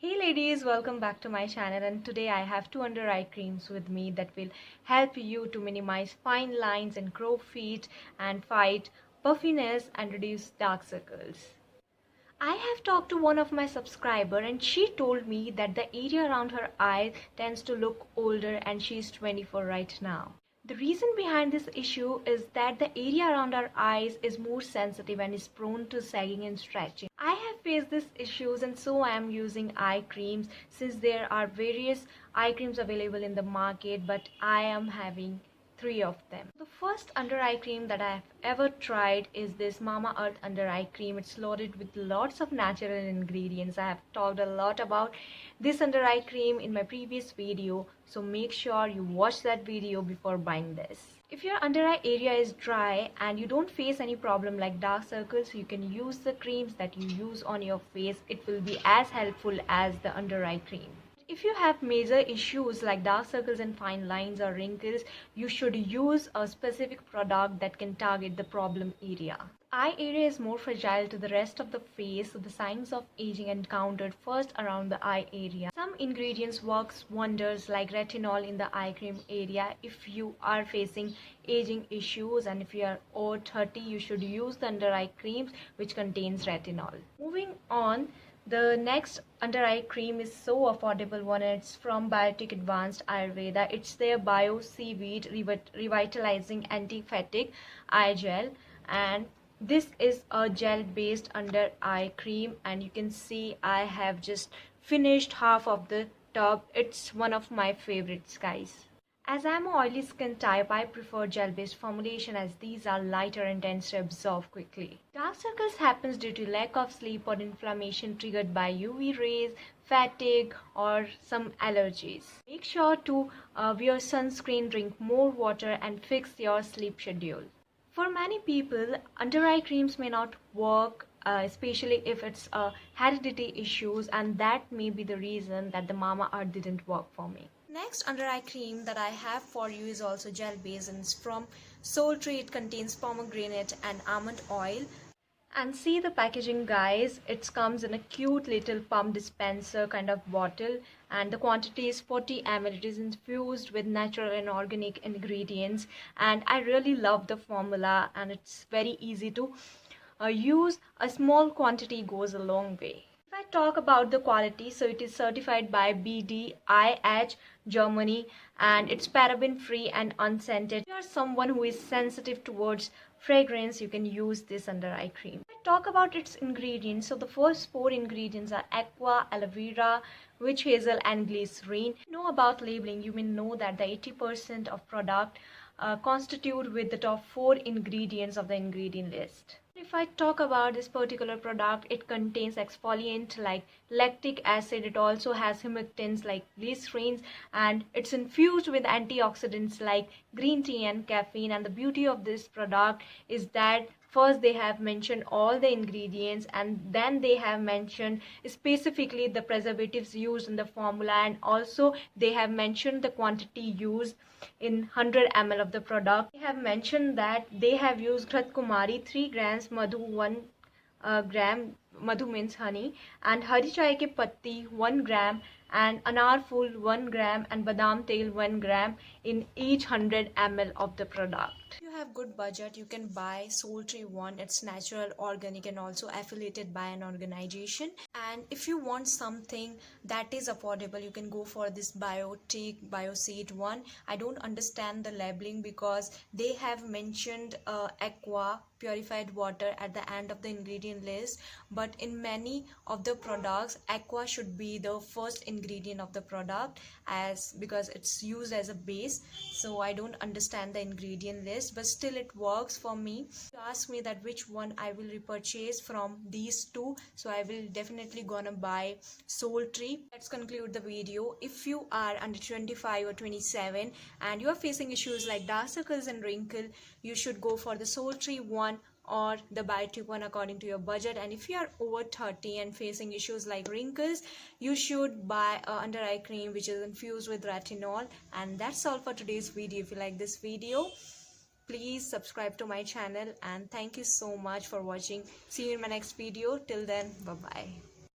Hey ladies, welcome back to my channel, and today I have two under eye creams with me that will help you to minimize fine lines and crow's feet and fight puffiness and reduce dark circles. I have talked to one of my subscriber and she told me that the area around her eye tends to look older and she's 24 right now. The reason behind this issue is that the area around our eyes is more sensitive and is prone to sagging and stretching. I have faced these issues and so I am using eye creams since there are various eye creams available in the market, but I am having three of them. The first under eye cream that I have ever tried is this Mamaearth under eye cream. It's loaded with lots of natural ingredients. I have talked a lot about this under eye cream in my previous video, so make sure you watch that video before buying this. If your under eye area is dry and you don't face any problem like dark circles, you can use the creams that you use on your face. It will be as helpful as the under eye cream. If you have major issues like dark circles and fine lines or wrinkles, you should use a specific product that can target the problem area. Eye area is more fragile to the rest of the face, so the signs of aging are encountered first around the eye area. Some ingredients works wonders like retinol in the eye cream area. If you are facing aging issues and if you are over 30, you should use the under eye creams which contains retinol. Moving on, the next under eye cream is so affordable one. It's from Biotique Advanced Ayurveda. It's their seaweed revitalizing anti-fatigue eye gel, and this is a gel based under eye cream, and you can see I have just finished half of the tub. It's one of my favorites, guys. As I'm an oily skin type, I prefer gel-based formulation as these are lighter and tends to absorb quickly. Dark circles happens due to lack of sleep or inflammation triggered by UV rays, fatigue, or some allergies. Make sure to wear sunscreen, drink more water, and fix your sleep schedule. For many people, under eye creams may not work, especially if it's hereditary issues, and that may be the reason that the Mamaearth didn't work for me. Next under eye cream that I have for you is also gel based and it's from Sulphate. It contains pomegranate and almond oil. And see the packaging, guys. It comes in a cute little pump dispenser kind of bottle, and the quantity is 40 ml. It is infused with natural and organic ingredients, and I really love the formula and it's very easy to use. A small quantity goes a long way. If I talk about the quality, so it is certified by BDIH Germany and it's paraben free and unscented. If you are someone who is sensitive towards fragrance, you can use this under eye cream. If I talk about its ingredients, so the first four ingredients are aqua, aloe vera, witch hazel and glycerine. If you know about labeling, you may know that the 80% of product constitute with the top four ingredients of the ingredient list. If I talk about this particular product, it contains exfoliant like lactic acid. It also has humectants like glycerines, and it's infused with antioxidants like green tea and caffeine. And the beauty of this product is that first they have mentioned all the ingredients and then they have mentioned specifically the preservatives used in the formula, and also they have mentioned the quantity used in 100 ml of the product. They have mentioned that they have used Ghat Kumari 3 grams, Madhu 1 gram, Madhu means honey, and Hari Chai ke patti 1 gram, and anar fool 1 gram, and badam tail 1 gram in each 100 ml of the product. If you have good budget, you can buy Sulphate one. It's natural, organic, and also affiliated by an organization. And if you want something that is affordable, you can go for this Biotique Biotique one. I don't understand the labeling because they have mentioned aqua, purified water at the end of the ingredient list, but in many of the products aqua should be the first ingredient of the product as because it's used as a base. So I don't understand the ingredient list, but still it works for me. You ask me that which one I will repurchase from these two, so I will definitely gonna buy Sulphate. Let's conclude the video. If you are under 25 or 27 and you are facing issues like dark circles and wrinkle, you should go for the Sulphate one or the Biotique one according to your budget. And if you are over 30 and facing issues like wrinkles, you should buy a under eye cream which is infused with retinol. And that's all for today's video. If you like this video, please subscribe to my channel, and thank you so much for watching. See you in my next video. Till then, bye bye.